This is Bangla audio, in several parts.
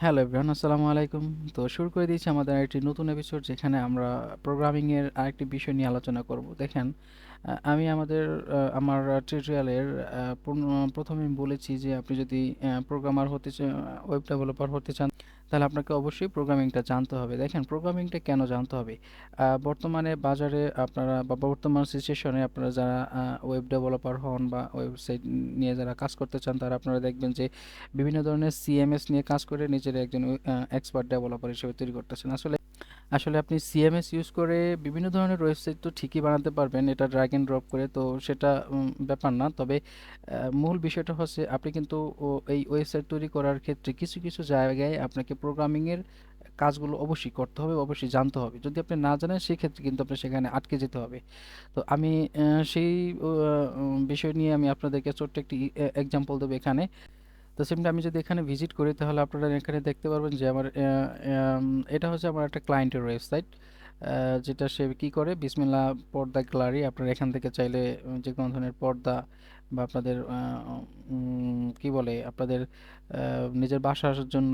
হ্যালো এভরিওয়ান, আসসালামু আলাইকুম। তো শুরু করে দিয়েছি আমাদের আরেকটি নতুন এপিসোড, যেখানে আমরা প্রোগ্রামিং এর আরেকটি বিষয় নিয়ে আলোচনা করব। দেখেন, আমি আমার টিউটোরিয়ালের প্রথমে বলেছি যে আপনি যদি প্রোগ্রামার হতে চান, ওয়েব ডেভেলপার হতে চান, তাহলে আপনাকে অবশ্যই প্রোগ্রামিংটা জানতে হবে। দেখেন, প্রোগ্রামিংটা কেন জানতে হবে? বর্তমানে বাজারে আপনারা বা বর্তমান সিচুয়েশনে আপনারা যারা ওয়েব ডেভেলপার হন বা ওয়েবসাইট নিয়ে যারা কাজ করতে চান, তারা আপনারা দেখবেন যে বিভিন্ন ধরনের সিএমএস নিয়ে কাজ করে নিজের একজন এক্সপার্ট ডেভেলপার হিসেবে তৈরি করতেছেন। আসলে আসলে আপনি সিএমএস ইউজ করে বিভিন্ন ধরনের ওয়েবসাইট তো ঠিকই বানাতে পারবেন, এটা ড্র্যাগ এন্ড ড্রপ করে, তো সেটা ব্যাপার না। তবে মূল বিষয়টা হচ্ছে আপনি কিন্তু এই ওয়েবসাইট তৈরি করার ক্ষেত্রে কিছু কিছু জায়গায় আপনাকে প্রোগ্রামিংয়ের কাজগুলো অবশ্যই করতে হবে, অবশ্যই জানতে হবে। যদি আপনি না জানেন, সেক্ষেত্রে কিন্তু আপনার সেখানে আটকে যেতে হবে। তো আমি সেই বিষয় নিয়ে আমি আপনাদেরকে ছোট্ট একটি এক্সাম্পল দেবো এখানে। তো সিম্পলি আমি যদি এখানে ভিজিট করি, তাহলে আপনারা এখানে দেখতে পারবেন যে এটা হচ্ছে আমার একটা ক্লায়েন্টের ওয়েবসাইট, যেটা সে কি করে, বিসমিল্লা পর্দা গ্যালারি। আপনারা এখান থেকে চাইলে যে কোনো ধরনের পর্দা বা আপনাদের কি বলে, আপনাদের নিজের বাসার জন্য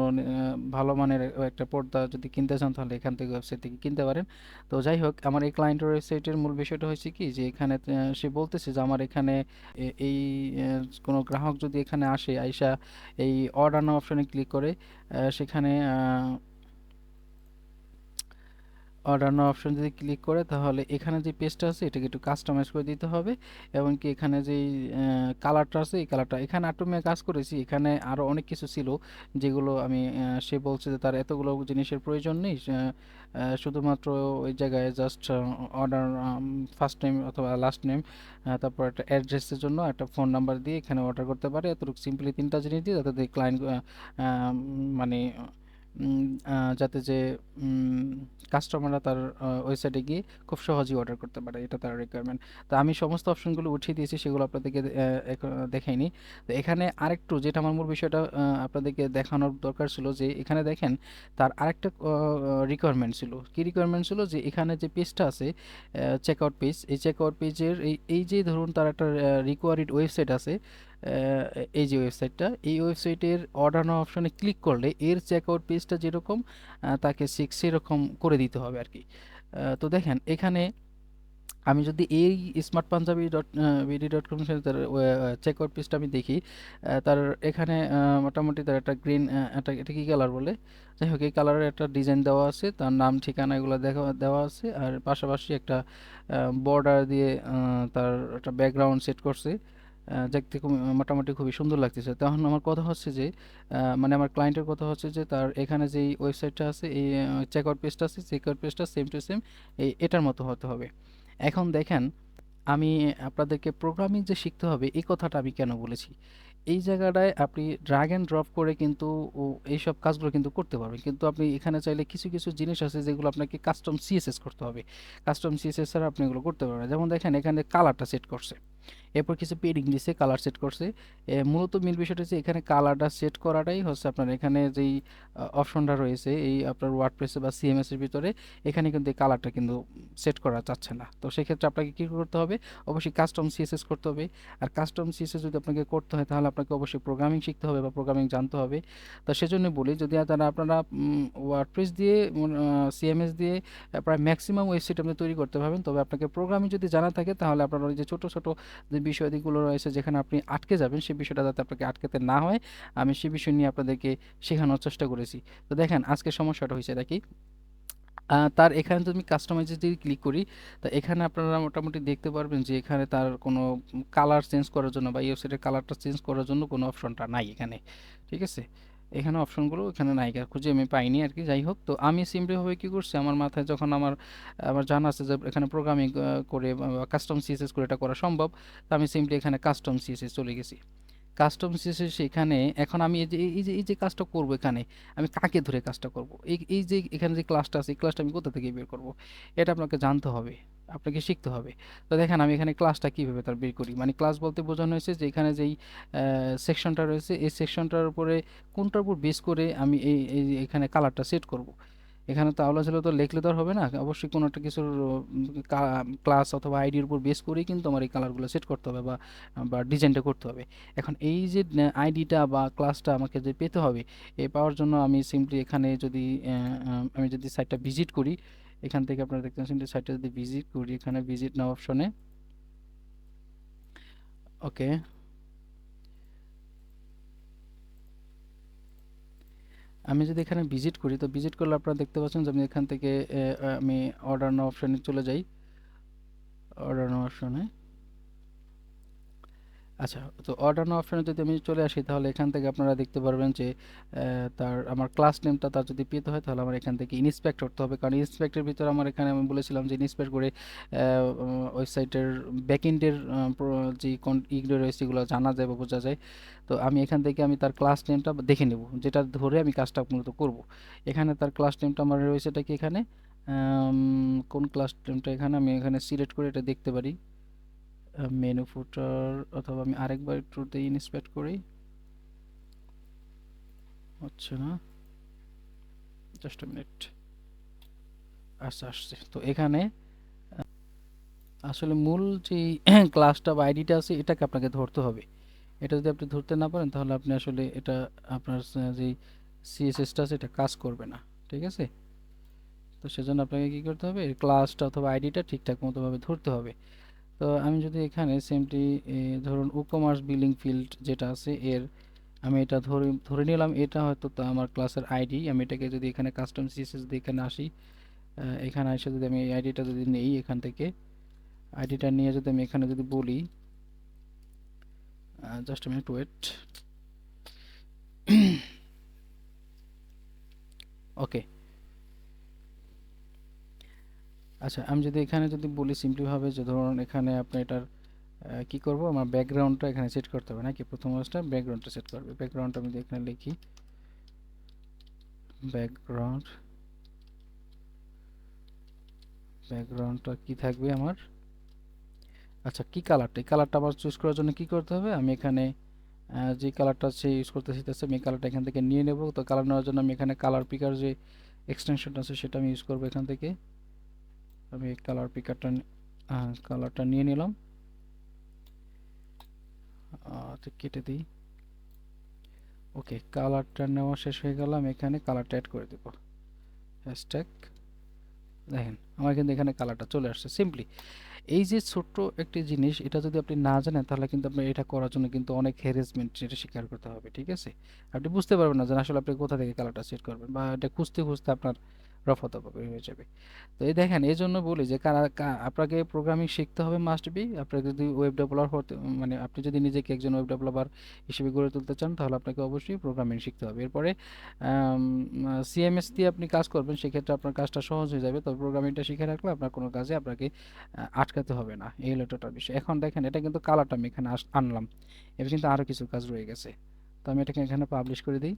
ভালো মানের একটা পর্দা যদি কিনতে চান, তাহলে এখান থেকে ওয়েবসাইট থেকে কিনতে পারেন। তো যাই হোক, আমার এই ক্লায়েন্টের ওয়েবসাইটের মূল বিষয়টা হচ্ছে কি, যে এখানে সে বলতেছে যে আমার এখানে এই কোনো গ্রাহক যদি এখানে আসে, আইসা এই অর্ডার নাও অপশনে ক্লিক করে সেখানে অর্ডার নাও অপশন যদি ক্লিক করে, তাহলে এখানে যে পেজটা আছে এটাকে একটু কাস্টমাইজ করে দিতে হবে। এবং কি এখানে যেই কালারটা আছে, এই কালারটা এখানে আটমে কাজ করেছি। এখানে আরও অনেক কিছু ছিল, যেগুলো আমি সে বলছে যে তার এতগুলো জিনিসের প্রয়োজন নেই, শুধুমাত্র ওই জায়গায় জাস্ট অর্ডার ফার্স্ট নেম অথবা লাস্ট নেম, তারপর একটা অ্যাড্রেসের জন্য একটা ফোন নাম্বার দিয়ে এখানে অর্ডার করতে পারে। এতটুকু সিম্পলি তিনটা জিনিস দিয়ে, যাতে ক্লায়েন্ট মানে উম, যাতে যে কাস্টমাররা তার ওয়েবসাইটে গিয়ে খুব সহজেই অর্ডার করতে পারে, এটা তার রিকোয়ারমেন্ট। তো আমি সমস্ত অপশনগুলো উঠিয়ে দিয়েছি, সেগুলো আপনাদেরকে দেখাইনি। তো এখানে আরেকটু যেটা আমার মূল বিষয়টা আপনাদেরকে দেখানোর দরকার ছিল, যে এখানে দেখেন তার আরেকটা রিকোয়ারমেন্ট ছিল। কি রিকোয়ারমেন্ট ছিল? যে এখানে যে পেজটা আছে, চেক আউট পেজ, এই চেক আউট পেজের এই যে ধরুন তার একটা রিকোয়ারিড ওয়েবসাইট আছে, এই যে ওয়েবসাইটটা, এই ওয়েবসাইটের অর্ডার নাও অপশনে ক্লিক করলে এর চেকআউট পেজটা যেরকম তাকে সেরকম করে দিতে হবে আর কি। তো দেখেন এখানে আমি যদি এই smart panjabi dot BD dot com তার চেকআউট পেজটা আমি দেখি, তার এখানে মোটামুটি তার একটা গ্রিন, এটা কি কালার বলে, যাই হোক এই কালারের একটা ডিজাইন দেওয়া আছে, তার নাম ঠিকানা এগুলো দেওয়া আছে, আর পাশাপাশি একটা বর্ডার দিয়ে তার একটা ব্যাকগ্রাউন্ড সেট করছে। দেখতে খুব মোটামুটি খুবই সুন্দর লাগতেছে। তখন আমার কথা হচ্ছে যে মানে আমার ক্লায়েন্টের কথা হচ্ছে যে তার এখানে যেই ওয়েবসাইটটা আছে, এই চেকআউট পেজটা আছে, চেকআউট পেজটা সেম টু সেম এটার মতো হতে হবে। এখন দেখেন, আমি আপনাদেরকে প্রোগ্রামিং যে শিখতে হবে, এই কথাটা আমি কেন বলেছি? এই জায়গাটায় আপনি ড্র্যাগ অ্যান্ড ড্রপ করে কিন্তু এইসব কাজগুলো কিন্তু করতে পারবেন, কিন্তু আপনি এখানে চাইলে কিছু কিছু জিনিস আছে যেগুলো আপনাকে কাস্টম সিএসএস করতে হবে। কাস্টম সিএসএস ছাড়া আপনি এগুলো করতে পারবেন না। যেমন দেখেন, এখানে কালারটা সেট করছে, এরপর কিছু পেডিং দিছে, কালার সেট করছে। মূলত মূল বিষয়টা হচ্ছে এখানে কালারটা সেট করাটাই হচ্ছে আপনার এখানে যেই অপশনটা রয়েছে এই আপনার ওয়ার্ডপ্রেসে বা সিএমএস এর ভিতরে, এখানে কিন্তু এই কালারটা কিন্তু সেট করা যাচ্ছে না। তো সেক্ষেত্রে আপনাকে কী করতে হবে? অবশ্যই কাস্টম সিএসএস করতে হবে। আর কাস্টম সিএসএস যদি আপনাকে করতে হয়, তাহলে আপনাকে অবশ্যই প্রোগ্রামিং শিখতে হবে বা প্রোগ্রামিং জানতে হবে। তো সেজন্য বলি, যদি আপনারা ওয়ার্ডপ্রেস দিয়ে সিএমএস দিয়ে প্রায় ম্যাক্সিমাম ওয়েবসাইট আপনি তৈরি করতে পারবেন, তবে আপনাকে প্রোগ্রামিং যদি জানা থাকে, তাহলে আপনার ওই যে ছোটো ছোটো যে বিষয়াদিগুলো রয়েছে যেখানে আপনি আটকে যাবেন, সেই বিষয়টা যাতে আপনাকে আটকাতে না হয়, আমি সেই বিষয় নিয়ে আপনাদেরকে শেখানোর চেষ্টা করেছি। তো দেখেন আজকে সমস্যাটা হয়েছে এটা কি, তার এখানে যদি আমি কাস্টমাইজে যদি ক্লিক করি, তো এখানে আপনারা মোটামুটি দেখতে পারবেন যে এখানে তার কোনো কালার চেঞ্জ করার জন্য বা ওয়েবসাইটের কালারটা চেঞ্জ করার জন্য কোনো অপশনটা নাই এখানে। ঠিক আছে, এখানে অপশনগুলো এখানে নাই, খুঁজে আমি পাইনি আর কি। যাই হোক, তো আমি সিম্পলিভাবে কী করছি, আমার মাথায় যখন আমার আমার জানা আছে যে এখানে প্রোগ্রামিং করে কাস্টম সিএসএস করে এটা করা সম্ভব, তো আমি সিম্পলি এখানে কাস্টম সিএসএস চলে গেছি। কাস্টম সিএসএস সেখানে এখন আমি এই যে কাজটা করব, এখানে আমি কাকে ধরে কাজটা করব? এই যে এখানে যে ক্লাসটা আছে, এই ক্লাসটা আমি কোথা থেকে বের করব? এটা আপনাকে জানতে হবে, আপনাকে শিখতে হবে। তো দেখেন আমি এখানে ক্লাসটা কীভাবে তার বের করি, মানে ক্লাস বলতে বোঝানো হয়েছে যে এখানে যেই সেকশনটা রয়েছে, এই সেকশনটার উপরে কোনটার উপর বেস করে আমি এই এখানে কালারটা সেট করব। এখানে তো আওলা ছিল তো লিখলে তো আর হবে না, অবশ্যই কোনো একটা কিছুর ক্লাস অথবা আইডির উপর বেস করেই কিন্তু আমার এই কালারগুলো সেট করতে হবে বা বা ডিজাইনটা করতে হবে। এখন এই যে আইডিটা বা ক্লাসটা আমাকে যে পেতে হবে, এই পাওয়ার জন্য আমি সিম্পলি এখানে যদি আমি যদি সাইটটা ভিজিট করি, এখান থেকে আপনারা দেখতে পাচ্ছেন যে সাইটটা যদি ভিজিট করি, এখানে ভিজিট নাও অপশনে, ওকে, আমি যদি এখানে ভিজিট করি, তো ভিজিট করলে আপনারা দেখতে পাচ্ছেন যে আমি এখান থেকে আমি অর্ডার নাও অপশনে চলে যাই, অর্ডার নাও অপশনে। আচ্ছা, তো অর্ডার নাও অপশনে যদি আমি চলে আসি, তাহলে এখান থেকে আপনারা দেখতে পারবেন যে তার আমার ক্লাস নেমটা তার যদি পেতে হয়, তাহলে আমার এখান থেকে ইন্সপেক্ট করতে হবে, কারণ ইন্সপেক্টের ভিতরে আমার এখানে আমি বলেছিলাম যে ইন্সপেক্ট করে ওয়েবসাইটের ব্যাকএন্ডের যে ইগুলো রয়েছে এগুলো জানা যায় বা বোঝা যায়। তো আমি এখান থেকে আমি তার ক্লাস নেমটা দেখে নেব, যেটা ধরে আমি কাজটা মূলত করব। এখানে তার ক্লাস নেমটা আমার রয়েছে এটা কি এখানে, কোন ক্লাস নেমটা এখানে আমি এখানে সিলেক্ট করে এটা দেখতে পারি, মেনু ফুটার, অথবা আমি আরেকবার একটু ইন্সপেক্ট করি, হচ্ছে না, জাস্ট মিনিট, আচ্ছা আসছে। তো এখানে আসলে মূল যে ক্লাসটা বা আইডিটা আছে এটাকে আপনাকে ধরতে হবে। এটা যদি আপনি ধরতে না পারেন, তাহলে আপনি আসলে এটা আপনার যে সিএসএসটা আছে এটা কাজ করবে না, ঠিক আছে? তো সেজন্য আপনাকে কি করতে হবে, এই ক্লাসটা অথবা আইডিটা ঠিকঠাক মতোভাবে ধরতে হবে। তো আমি যদি এখানে সিম্পলি ধরুন কমার্স বিলিং ফিল্ড যেটা আছে এর, আমি এটা ধরে ধরে নিলাম এটা হয়তো তো আমার ক্লাসের আইডি। আমি এটাকে যদি এখানে কাস্টম সিএসএস দিয়ে এখানে আসি, এখানে এসে যদি আমি এই আইডিটা যদি নেই, এখান থেকে আইডিটা নিয়ে যদি আমি এখানে যদি বলি, জাস্ট মিনিট ওয়েট, ওকে। আচ্ছা, আমি যদি এখানে যদি বলি সিম্পলিভাবে যে ধরুন এখানে আপনি এটার কি করব, আমার ব্যাকগ্রাউন্ডটা এখানে সেট করতে হবে নাকি, প্রথম কাজটা ব্যাকগ্রাউন্ডটা সেট করবে। ব্যাকগ্রাউন্ডটা আমি যদি এখানে লিখি, ব্যাকগ্রাউন্ড, ব্যাকগ্রাউন্ডটা কি থাকবে আমার, আচ্ছা কি কালারটা, এই কালারটা আবার চুজ করার জন্য কি করতে হবে, আমি এখানে যে কালারটা সে ইউজ করতে চাইতেছে আমি এই কালারটা এখান থেকে নিয়ে নেব। তো কালার নেওয়ার জন্য আমি এখানে কালার পিকার যে এক্সটেনশনটা আছে সেটা আমি ইউজ করব। এখান থেকে আমি এই কালার পিকারটা কালারটা নিয়ে নিলাম, তো কেটে দিই, ওকে। কালারটা নেওয়া শেষ হয়ে গেল, আমি এখানে কালারটা অ্যাড করে দেব, হ্যাশট্যাগ, দেখেন আমার কিন্তু এখানে কালারটা চলে আসছে সিম্পলি। এই যে ছোট্ট একটি জিনিস, এটা যদি আপনি না জানেন তাহলে কিন্তু আপনার এটা করার জন্য কিন্তু অনেক হ্যারাসমেন্ট যেটা স্বীকার করতে হবে, ঠিক আছে? আপনি বুঝতে পারবেন না যে আসলে আপনি কোথা থেকে কালারটা সেট করবেন, বা এটা খুঁজতে খুঁজতে আপনার রফাদফা হয়ে যাবে। তো এই দেখেন, এই জন্য বলি যে আপনাকে প্রোগ্রামিং শিখতে হবে মাস্ট বি। আপনাকে যদি ওয়েব ডেভেলপার হতে, মানে আপনি যদি নিজেকে একজন ওয়েব ডেভেলপার হিসেবে গড়ে তুলতে চান, তাহলে আপনাকে অবশ্যই প্রোগ্রামিং শিখতে হবে। এরপরে সিএমএস দিয়ে আপনি কাজ করবেন, সেক্ষেত্রে আপনার কাজটা সহজ হয়ে যাবে। তবে প্রোগ্রামিংটা শিখে রাখলে আপনার কোনো কাজে আপনাকে আটকাতে হবে না। এই হলো টোটাল বিষয়। এখন দেখেন, এটা কিন্তু কালারটা আমি এখানে আনলাম, এবার কিন্তু আরও কিছু কাজ রয়ে গেছে। তো আমি এটাকে এখানে পাবলিশ করে দিই।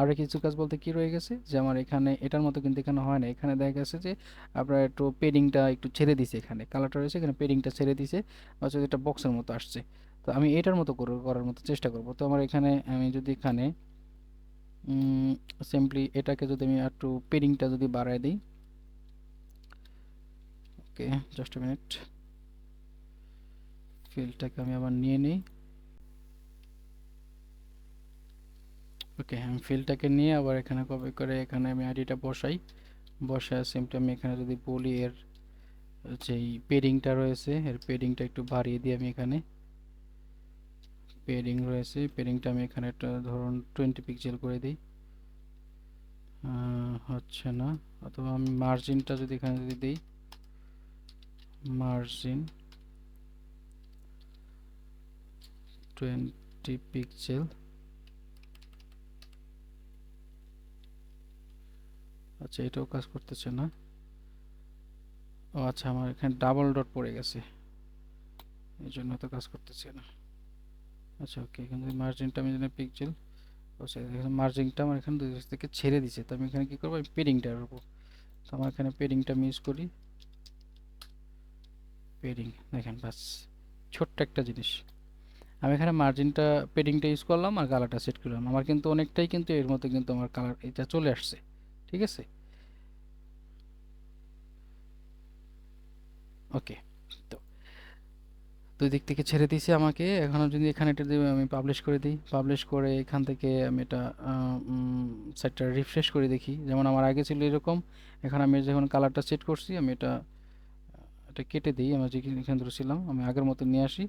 আরও কিছু কাজ বলতে কি রয়ে গেছে, যে আমার এখানে এটার মতো কিন্তু এখানে হয় না, এখানে দেখা গেছে যে আপনার একটু পেডিংটা একটু ছেড়ে দিছে, এখানে কালারটা রয়েছে এখানে পেডিংটা ছেড়ে দিছে, অথচ এটা বক্সের মতো আসছে। তো আমি এটার মতো করার মতো চেষ্টা করব। তো আমার এখানে আমি যদি এখানে সিম্পলি এটাকে যদি আমি একটু পেডিংটা যদি বাড়ায় দিই, ওকে, জাস্ট মিনিট, ফিল্ডটাকে আমি আবার নিয়ে নিই, ওকে। আমি ফিল্ডটাকে নিয়ে আবার এখানে কপি করে এখানে আমি আইডিটা বসাই, বসায় সিম্পলি আমি এখানে যদি বলি এর যেই পেডিংটা রয়েছে এর পেডিংটা একটু বাড়িয়ে দিই, আমি এখানে পেডিং রয়েছে, পেডিংটা আমি এখানে একটা ধরুন 20 পিক্সেল করে দিই, হচ্ছে না। অথবা আমি মার্জিনটা যদি এখানে যদি দিই, মার্জিন 20 পিক্সেল, আচ্ছা এটাও কাজ করতেছে না। ও আচ্ছা, আমার এখানে ডাবল ডট পড়ে গেছে, এই জন্য তো কাজ করতেছে না। আচ্ছা ওকে, এখানে মার্জিনটা আমি জানি পিক্সেল, আচ্ছা এখানে মার্জিনটা আমার এখানে দুই পাশ থেকে ছেড়ে দিছে। তো আমি এখানে কি করবো, আমি পেডিংটা রাখবো। তো আমার এখানে পেডিংটা আমি ইউজ করি, পেডিং, দেখেন বাস, ছোট্ট একটা জিনিস। আমি এখানে মার্জিনটা পেডিংটা ইউজ করলাম আর কালারটা সেট করলাম, আমার কিন্তু অনেকটাই কিন্তু এর মধ্যে কিন্তু আমার কালার এটা চলে আসছে, ঠিক আছে? ওকে। তো দুই দিক থেকে ছেড়ে দিয়েছি আমাকে। এখনও যদি এখানে এটা দিয়ে আমি পাবলিশ করে দিই, পাবলিশ করে এখান থেকে আমি এটা সাইটটা রিফ্রেশ করে দেখি। যেমন আমার আগে ছিল এরকম, এখন আমি যখন কালারটা সেট করছি আমি এটা কেটে দিই। আমি যেখানে ধরেছিলাম আমি আগের মতো নিয়ে আসি।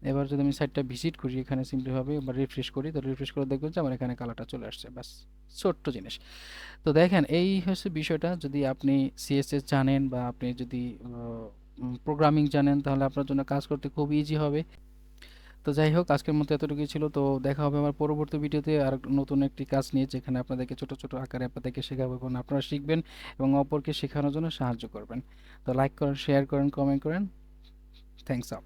এবার যদি আমি সাইটটা ভিজিট করি এখানে সিম্পলিভাবে বা রিফ্রেশ করি, তো রিফ্রেশ করে দেখবেন যে আমার এখানে কালারটা চলে আসছে। ব্যাস, ছোট্ট জিনিস। তো দেখেন এই হচ্ছে বিষয়টা। যদি আপনি সিএসএস জানেন বা আপনি যদি প্রোগ্রামিং জানেন তাহলে আপনার জন্য কাজ করতে খুব ইজি হবে। তো যাই হোক, আজকের মতো এতটুকুই ছিল। তো দেখা হবে আমার পরবর্তী ভিডিওতে আর নতুন একটি কাজ নিয়ে, যেখানে আপনাদেরকে ছোট ছোট আকারে আপনাদেরকে শেখাবো এবং আপনারা শিখবেন এবং অপরকে শেখানোর জন্য সাহায্য করবেন। তো লাইক করেন, শেয়ার করেন, কমেন্ট করেন। Thanks up.